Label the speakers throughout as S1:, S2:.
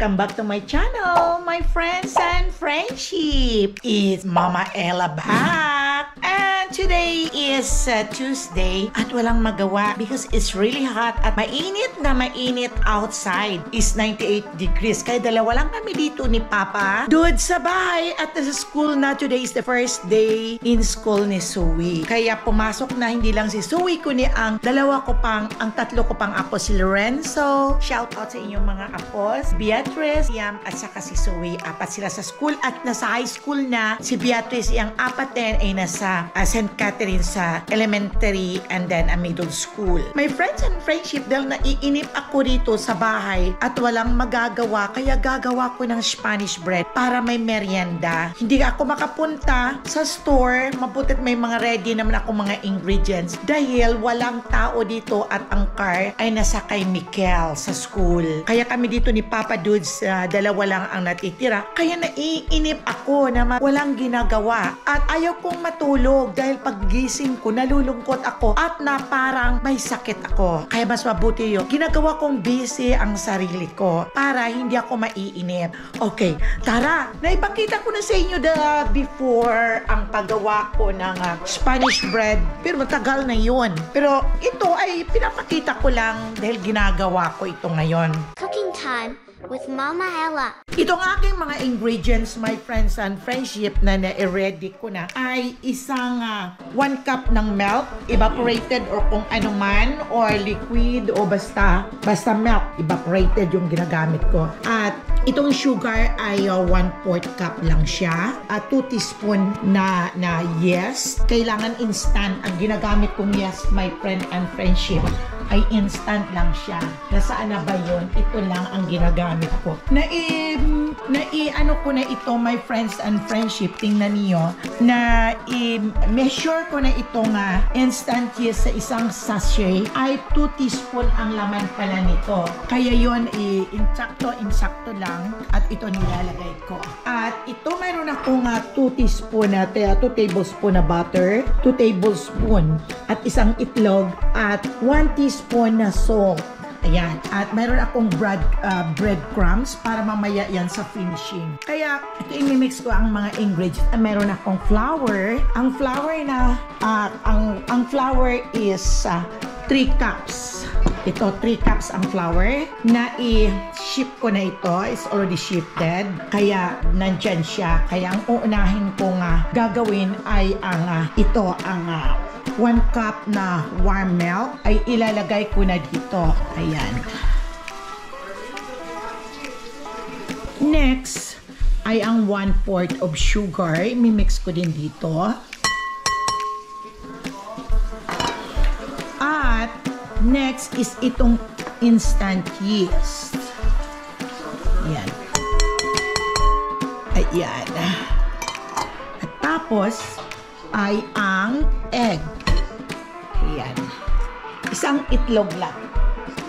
S1: Welcome back to my channel, my friends and friendship. It's Mama Ella back. And today is Tuesday at walang magawa because it's really hot at mainit na mainit outside. Is 98 degrees. Kaya dalawa lang kami dito ni Papa Dude sa bahay at sa school na. Today is the first day in school ni Zoe. Kaya pumasok na hindi lang si Zoe kundi ang tatlo ko pang apo, si Lorenzo. Shout out sa inyong mga apos. Beatrice, Yam, at saka si Zoe. Apat sila sa school at nasa high school na. Si Beatrice, yung apat din ay nasa St. Catherine sa elementary and then a middle school. My friends and friendship, dahil naiinip ako dito sa bahay at walang magagawa, kaya gagawa ko ng Spanish bread para may merienda. Hindi ako makapunta sa store, mabutit may mga ready naman ako mga ingredients dahil walang tao dito at ang car ay nasa kay Mikel sa school. Kaya kami dito ni Papa Dudes, dalawa lang ang natitira. Kaya naiinip ako na walang ginagawa at ayaw kong matulog dahil paggising ko nalulungkot ako at na parang may sakit ako. Kaya mas mabuti yun. Ginagawa kong busy ang sarili ko para hindi ako maiinip. Okay, tara! Naipakita ko na sa inyo before ang paggawa ko ng Spanish bread. Pero matagal na yun. Pero ito ay pinapakita ko lang dahil ginagawa ko ito ngayon.
S2: Cooking time with Mama Ella.
S1: Itong aking mga ingredients, my friends and friendship, na na-ready ko na ay isang 1 cup ng milk, evaporated or kung ano man, or liquid o basta milk, evaporated yung ginagamit ko. At itong sugar ay 1/4 cup lang siya. At 2 teaspoon na yes. Kailangan instant. Ang ginagamit kong yes, my friend and friendship, ay instant lang siya. Nasaan na ba yun? Ito lang ang ginagamit ko. Ano ko na ito, my friends and friendship. Tingnan niyo na measure ko na itong instant yes sa isang sachet ay 2 teaspoon ang laman pala nito. Kaya yun, insakto lang at ito nilalagay ko. At ito mayroon akong 2 tablespoon na butter, 2 tablespoon at isang itlog at 1 teaspoon na salt. Ayan. At mayroon akong breadcrumbs para mamaya yan sa finishing. Kaya, ito imimix ko ang mga ingredients. Mayroon akong flour. Ang flour is 3 cups. Ito, 3 cups ang flour. Na-ship ko na ito. It's already shifted. Kaya, nandyan siya. Kaya, ang uunahin kong gagawin ay ang 1 cup na warm milk ay ilalagay ko na dito. Ayan. Next ay ang 1/4 of sugar. Mimix ko din dito. At next is itong instant yeast. Ayan. Ayan. At tapos ay ang egg. Ayan. Isang itlog lang.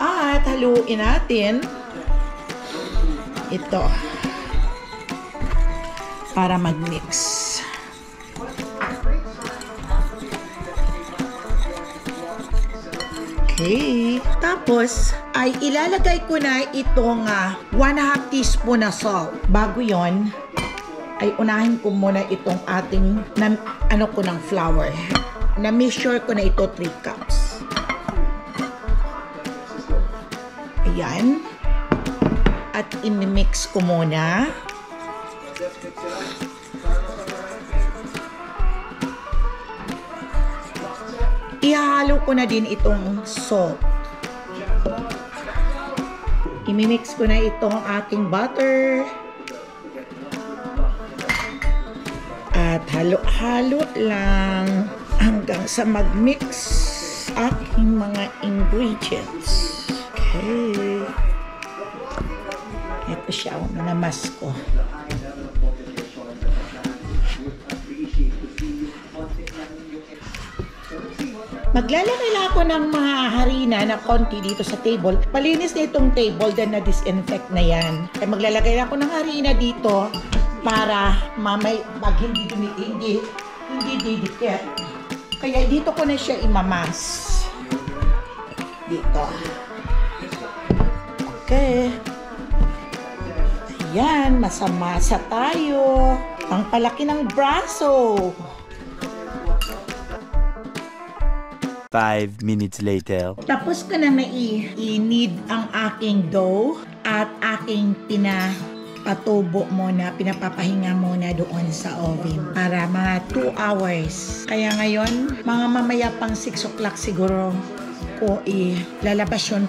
S1: At haluin natin ito para mag-mix. Okay. Tapos ay ilalagay ko na itong 1/2 teaspoon na salt. Bago yon ay unahin ko muna itong ating ng flour. Na-measure ko na ito 3 cups. Ayan. At imimix ko muna. Ihalo ko na din itong salt. Imimix ko na itong ating butter. At halo-halo lang hanggang sa mag-mix aking mga ingredients. Okay. Ito siya, manamas ko. Maglalagay lang ako ng mga harina na konti dito sa table. Palinis na itong table, then na-disinfect na yan. Kaya maglalagay ako ng harina dito para pag hindi didikit. Kaya dito ko na siya imamas. Dito. Okay. Ayan, masa-masa tayo. Ang palaki ng braso.
S3: 5 minutes later.
S1: Tapos ko na i-knead ang aking dough at aking pinapatubo muna, pinapapahinga muna doon sa oven para mga 2 hours. Kaya ngayon, mga mamaya pang 6 o'clock siguro ko lalabas yun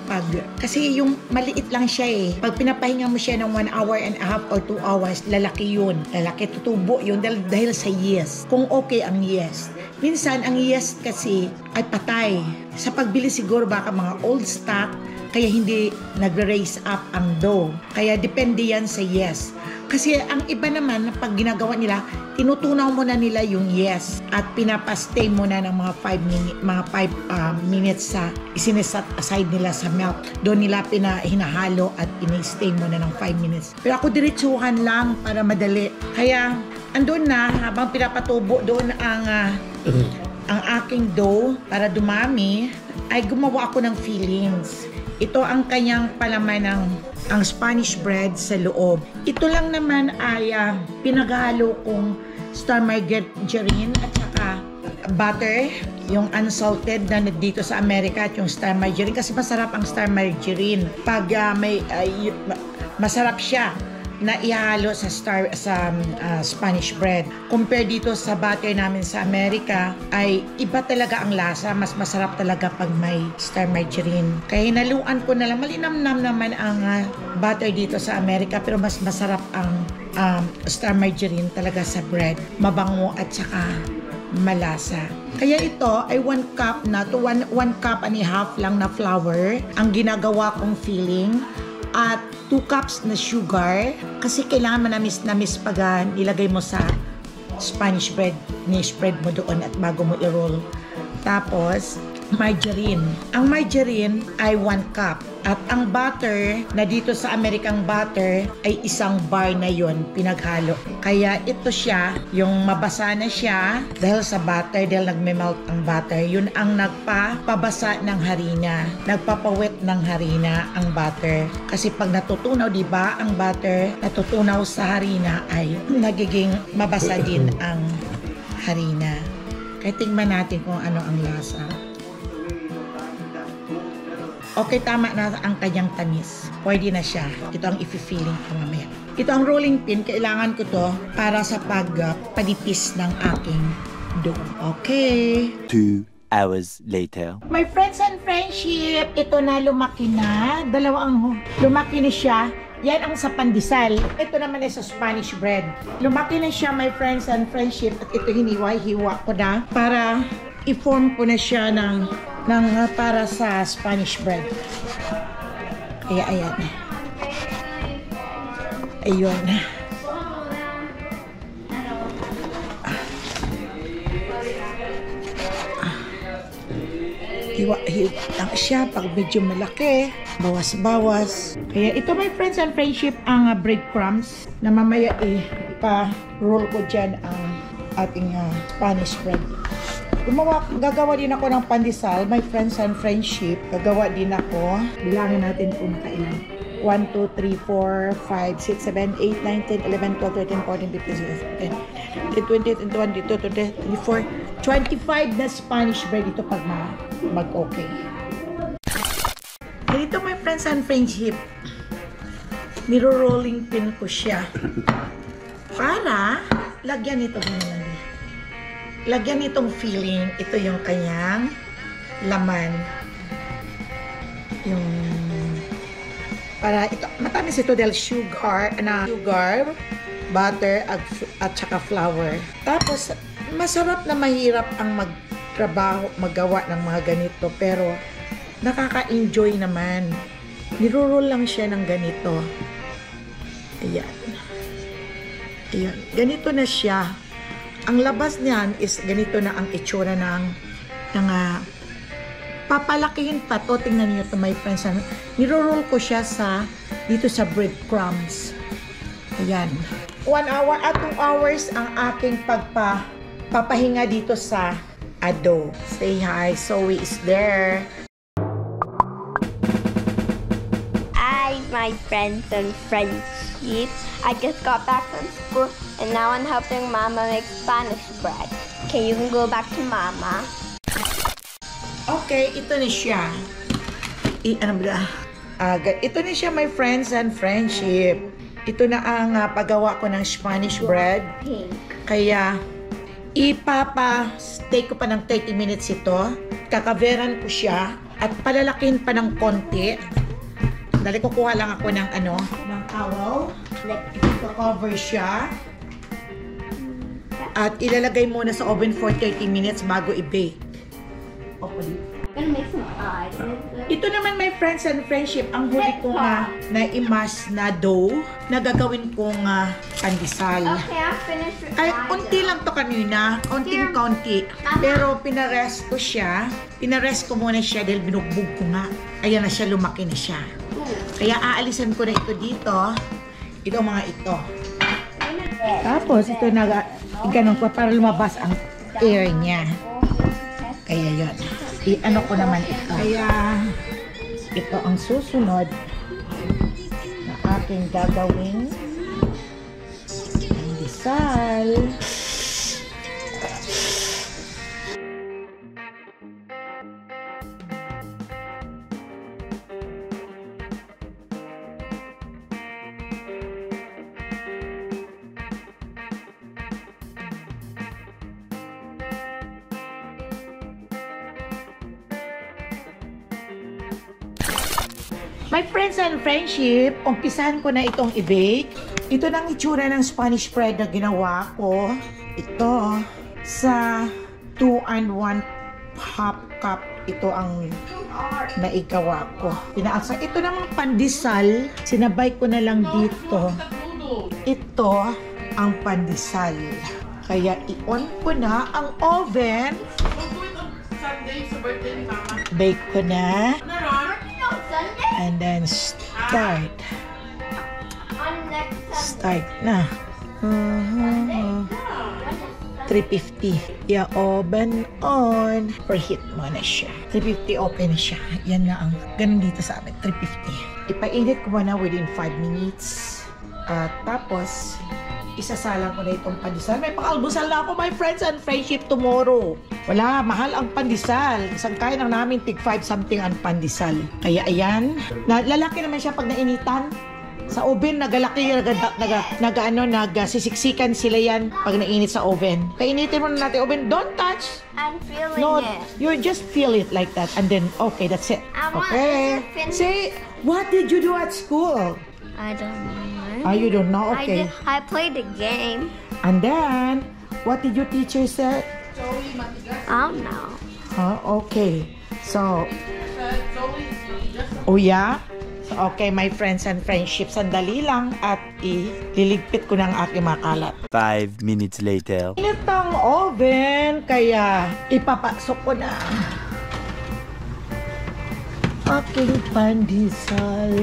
S1: kasi yung maliit lang siya eh. Pag pinapahinga mo siya ng 1 hour and a half or 2 hours, lalaki yun. Lalaki, tutubo yun dahil sa yeast. Kung okay ang yeast. Minsan, ang yeast kasi ay patay. Sa pagbili siguro baka mga old stock, kaya hindi nagre-raise up ang dough. Kaya depende yan sa yeast. Kasi ang iba naman, pag ginagawa nila, tinutunaw muna nila yung yeast at pinapastay muna ng mga 5 minutes sa isinesat aside nila sa milk. Doon nila hinahalo at pinastay muna ng 5 minutes. Pero ako diretsuhan lang para madali. Kaya andun na, habang pinapatubo doon ang aking dough para dumami, ay gumawa ako ng fillings. Ito ang kanyang palaman ng ang Spanish bread sa loob. Ito lang naman ay pinaghalo kong star margarine at saka butter, yung unsalted na dito sa Amerika at yung star margarine kasi masarap ang star margarine. Pag masarap siya na ihalo sa Spanish bread. Compare dito sa butter namin sa Amerika, ay iba talaga ang lasa. Mas masarap talaga pag may star margarine. Kaya hinaluan ko na lang. Malinamnam naman ang butter dito sa Amerika, pero mas masarap ang star margarine talaga sa bread. Mabango at saka malasa. Kaya ito ay 1 cup na to 1 cup and a half lang na flour ang ginagawa kong filling. At 2 cups na sugar kasi kailangan manamis-namis pag nilagay mo sa Spanish bread. Ni-spread mo doon at bago mo i-roll. Tapos, margarine. Ang margarine ay 1 cup. At ang butter na dito sa Amerikang butter ay 1 bar na yon pinaghalo. Kaya ito siya, yung mabasa na siya dahil sa butter, dahil nagme-melt ang butter. Yun ang nagpapabasa ng harina. Nagpapawet ng harina ang butter. Kasi pag natutunaw, di ba, ang butter natutunaw sa harina ay nagiging mabasa din ang harina. Kaya tingnan natin kung ano ang lasa. Okay, tama na ang kanyang tamis. Pwede na siya. Ito ang i-feeling ko mamaya. Ito ang rolling pin. Kailangan ko to para sa pagpanipis ng aking dough. Okay.
S3: 2 hours later.
S1: My friends and friendship, ito na lumaki na. Lumaki na siya. Yan ang sa pandesal. Ito naman ay sa Spanish bread. Lumaki na siya, my friends and friendship. At ito hiniwa ko na para i-form ko na siya ng para sa Spanish bread. Kaya ayan. Ayun. Hiwa lang siya pag medyo malaki. Bawas-bawas. Kaya ito, my friends and friendship, ang breadcrumbs na mamaya pa-roll ko dyan ang ating Spanish bread. Gagawa din ako ng pandesal, my friends and friendship. Gagawa din ako. Bilangin natin kung nakailan. 1, 2, 3, 4, 5, 6, 7, 8, 9, 10, 11, 12, 13, 14, 15, 16, 17, 18, 20, 22, 23, 24, 25 na Spanish bread ito pag mag-okay. Dito, my friends and friendship, niro-rolling pin ko siya para lagyan ito ng lagyan itong filling. Ito yung kanyang laman. Yung para ito, matamis ito dahil sugar, butter at saka flour. Tapos masarap na mahirap ang maggawa ng mga ganito, pero nakaka-enjoy naman. Niro-roll lang siya ng ganito. Ayan. Ayan. Ganito na siya. Ang labas niyan is ganito na ang itsura ng papalakihin pa to. Tingnan niyo to, my friends. Niro-roll ko siya dito sa breadcrumbs. Ayan. 1 hour at 2 hours ang aking papahinga dito sa dough. Say hi, Zoe is there.
S2: Hi, my
S4: my friends and friendship. I just got back from school and now I'm helping Mama make Spanish bread. Okay, you can go back to Mama.
S1: Okay, ito na siya. Ito na siya, my friends and friendship. Ito na ang paggawa ko ng Spanish bread.
S4: Pink.
S1: Kaya, ipapa-stay ko pa ng 30 minutes ito. Kakaveran ko siya at palalakin pa ng konti. Dali, kukuha lang ako ng ng towel. Iko-cover siya. At ilalagay muna sa oven for 30 minutes bago i-bake.
S4: Gonna make some eyes.
S1: Ito naman, my friends and friendship, ang huli ko na imas na dough na gagawin kong pandesal.
S4: Okay, I'm finished with
S1: Ay,
S4: mine.
S1: unti lang to kanina. Konting-konti. Pero pinarest ko siya. Pinarest ko muna siya dahil binugbog ko nga. Ayan na siya, lumaki na siya. Kaya aalisan ko na ito dito. Ito mga ito. Tapos, ito ganun ko para lumabas ang air niya. Kaya yun. I-ano ko naman ito. Kaya, ito ang susunod na aking gagawin. Pandesal. My friends and friendship, umpisahan ko na itong i-bake. Ito na ang itsura ng Spanish bread na ginawa ko. Ito, sa 2 and 1 half cup, ito ang naigawa ko. Pinaaksa. Ito namang pandesal, sinabay ko na lang dito. Ito ang pandesal. Kaya i-on ko na ang oven. Bake ko na. And then start. Start na. 350. Yeah, oven on. Preheat mo na siya. 350 open na siya. Yan na ang ganun dito sa amin. 350. Ipainit ko muna within 5 minutes. Tapos, isasalang ko na itong pandesal. May pang-almusal na ako, my friends and friendship, tomorrow. Wala, mahal ang pandesal. Isang kain lang namin, tig 5 something ang pandesal. Kaya ayan, lalaki naman siya pag nainitan. Sa oven, nagalaki, nagsisiksikan sila yan pag nainit sa oven. Painitin mo na natin oven. Don't touch.
S4: I'm feeling
S1: No,
S4: it.
S1: you just feel it like that. And then, okay, that's it.
S4: I want
S1: Okay.
S4: to finish.
S1: Say, what did you do at school?
S4: I don't know.
S1: You don't know? Okay.
S4: I played the game.
S1: And then, what did your teacher say?
S4: I don't know.
S1: Okay. So, oh yeah? So, okay, my friends and friendship, sandali lang at ililigpit ko ng aking mga kalat.
S3: 5 minutes later.
S1: Init ang oven, kaya ipapasok ko na aking pandesal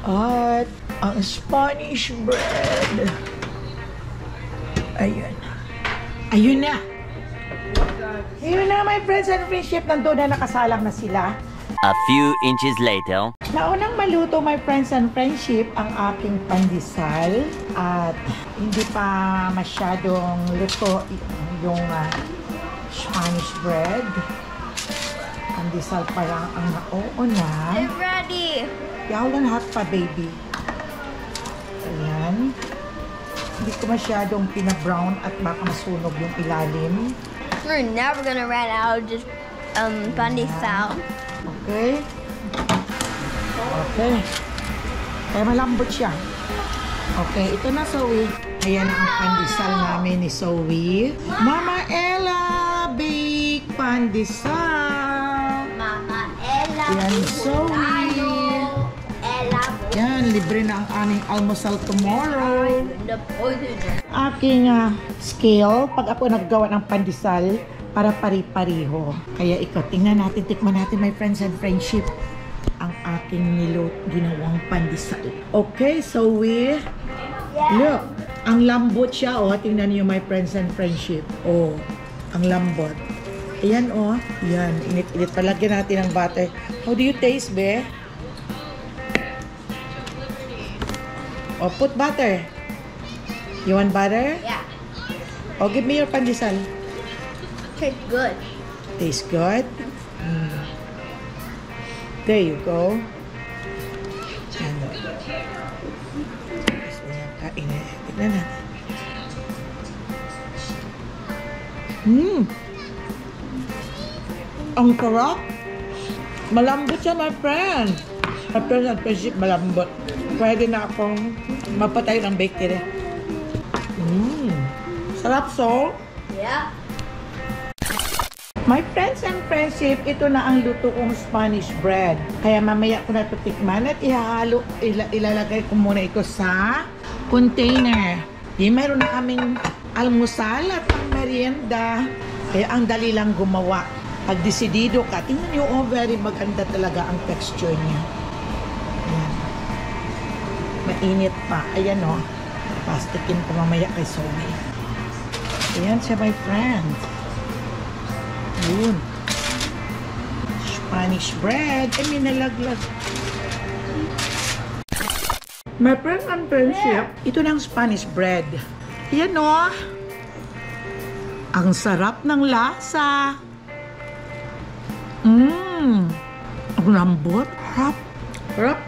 S1: at ang Spanish bread. Ayun. Ayun na. Ayun na, my friends and friendship, nandoon na nakasalang na sila.
S3: A few inches later.
S1: Naunang maluto, my friends and friendship, ang aking pandesal at hindi pa masyadong luto yung Spanish bread. Pandesal pa lang ang nauuna.
S4: It's ready.
S1: Yaw lang hot pa, baby. Ayan. Hindi ko masyadong pina-brown at baka masunog yung ilalim.
S4: We're never gonna run out of just pandesal.
S1: Okay. Okay. Kaya malambot siya. Okay, ito na, Zoe. Ayan ang pandesal namin ni Zoe. Mama Ella, bake pandesal.
S4: Mama Ella.
S1: Yan, Zoe.
S4: Ella.
S1: Yan, libre na ang aming almusal tomorrow.
S4: The poison.
S1: Aking scale, pag ako naggawa ng pandesal, para pari-pariho. Kaya ikaw, tingnan natin, tikman natin, my friends and friendship, ang aking ginawang pandesal. Okay, so look, ang lambot siya, oh. Tingnan niyo, my friends and friendship. Oh, ang lambot. Ayan, oh. Yan, init-init. Palagyan natin ng butter. How do you taste, be? Oh, put butter. You want butter?
S4: Yeah.
S1: Oh, give me your pandesal.
S4: Tastes good.
S1: Tastes good? Mm. There you go. Ano? Gusto niya kain na. Tignan natin. Ang sarap. Malambot siya, my friend. My friend at friendship, malambot. Pwede na akong mapatay ng bakery. Sarap, so.
S4: Yeah.
S1: My friends and friendship, ito na ang luto kong Spanish bread. Kaya mamaya ko na ito tikman at ilalagay ko muna ito sa container. Mayroon na kaming almusal at ang merienda. Kaya ang dali lang gumawa. Pag desidido ka, tingnan nyo, oh, very maganda talaga ang texture niya. Ayan. Mainit pa. Ayan, oh. Pastikin ko mamaya kay Somi. Ayan siya, my friend. Ayun. Spanish bread. May nalaglag. My friend and friendship, ito na ang Spanish bread. Ayan, oh. Ang sarap ng lasa. Ang lambot. Harap. Harap.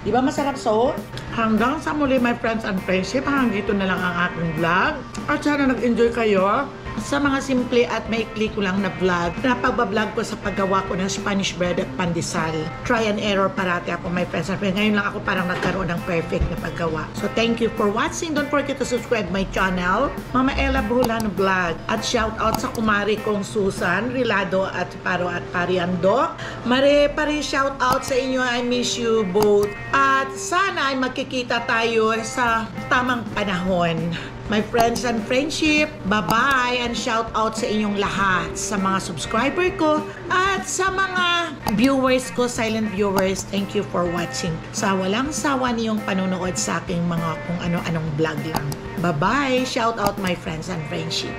S1: Di ba masarap, so? Hanggang sa muli, my friends and friendship. Hanggang dito na lang ang aking vlog. At sana nag-enjoy kayo sa mga simple at maikli ko lang na vlog na pagbablog ko sa paggawa ko ng Spanish bread at pandesal. Try and error parati ako, my friends and friends. Ngayon lang ako parang nagkaroon ng perfect na paggawa. So thank you for watching. Don't forget to subscribe my channel, Mama Ella Buhulan Vlog. At shout out sa kumari kong Susan Rilado at Paro at Pariando. Mare shout out sa inyo. I miss you both. At sana ay magkikita tayo sa tamang panahon. My friends and friendship, bye-bye and shout out sa inyong lahat, sa mga subscriber ko at sa mga viewers ko, silent viewers. Thank you for watching. Sa walang sawa niyong panonood sa aking mga kung ano-anong vlog lang. Bye-bye! Shout out my friends and friendship.